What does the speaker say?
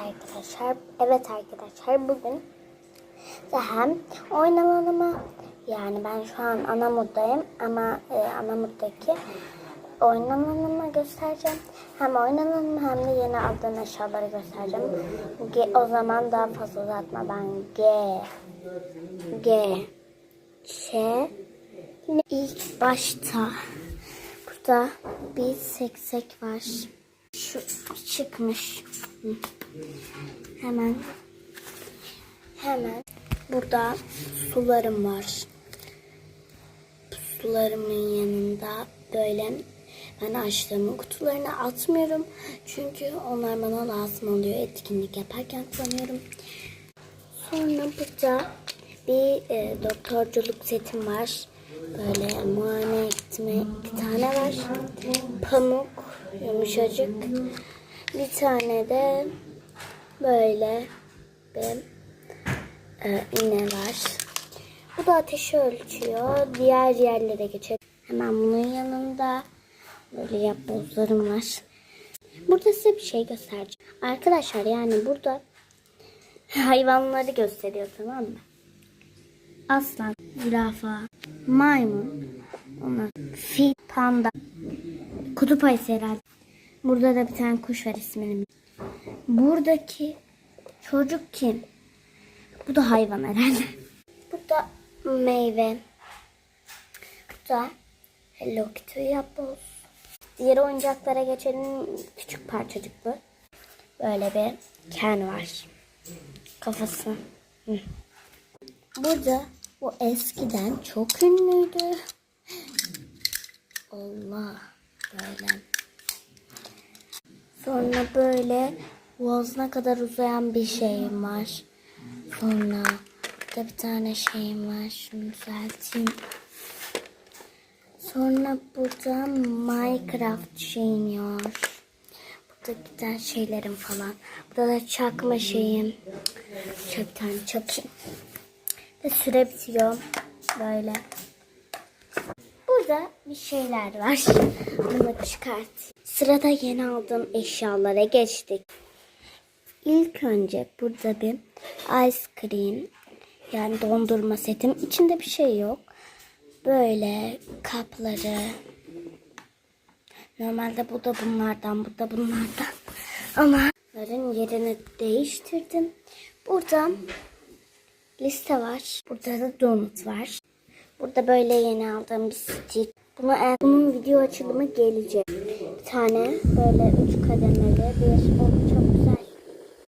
arkadaşlar bugün hem oyun alanıma, yani ben şu an ana moddayım ama ana moddaki oyun alanıma göstereceğim. Hem oyun alanımı hem de yeni aldığım eşyaları göstereceğim. O zaman daha fazla uzatmadan ilk başta burada bir seksek var. Şu çıkmış. Hemen burada sularım var. Sularımın yanında böyle ben açtığım kutularını atmıyorum. Çünkü onlar bana lazım oluyor. Etkinlik yaparken kullanıyorum. Sonra burada bir doktorculuk setim var. Böyle muayene etme 2 tane var. Pamuk, yumuşacık. Bir tane de böyle bir iğne var. Bu da ateşi ölçüyor. Diğer yerlere geçelim. Hemen bunun yanında böyle yapbozlarım var. Burada size bir şey göstereceğim. Arkadaşlar yani burada hayvanları gösteriyor, tamam mı? Aslan, zürafa, maymun, fil, panda, kutup ayısı herhalde. Burada da bir tane kuş var, ismini. Buradaki çocuk kim? Bu da hayvan herhalde. Burada meyve. Burada Hello Kitty yapboz. Diğer oyuncaklara geçelim. Küçük parçacıklı. Böyle bir Ken var. Kafası. Burada bu eskiden çok ünlüydü. Allah, böyle. Sonra böyle boğazına kadar uzayan bir şeyim var. Sonra burada bir tane şeyim var. Şunu düzelteyim. Sonra burada Minecraft şeyim var. Burada giden şeylerim falan. Burada da çakma şeyim. Şöyle bir tane çakayım. Ve süre bitiyor. Böyle. Burada bir şeyler var. Bunu çıkartayım. Sırada yeni aldığım eşyalara geçtik. İlk önce burada bir ice cream, yani dondurma setim. İçinde bir şey yok. Böyle kapları. Normalde bu da bunlardan, bu da bunlardan. Ama bunların yerini değiştirdim. Burada liste var. Burada da donut var. Burada böyle yeni aldığım bir stick. Bunun video açılımı gelecek. Bir tane böyle 3 kademeli bir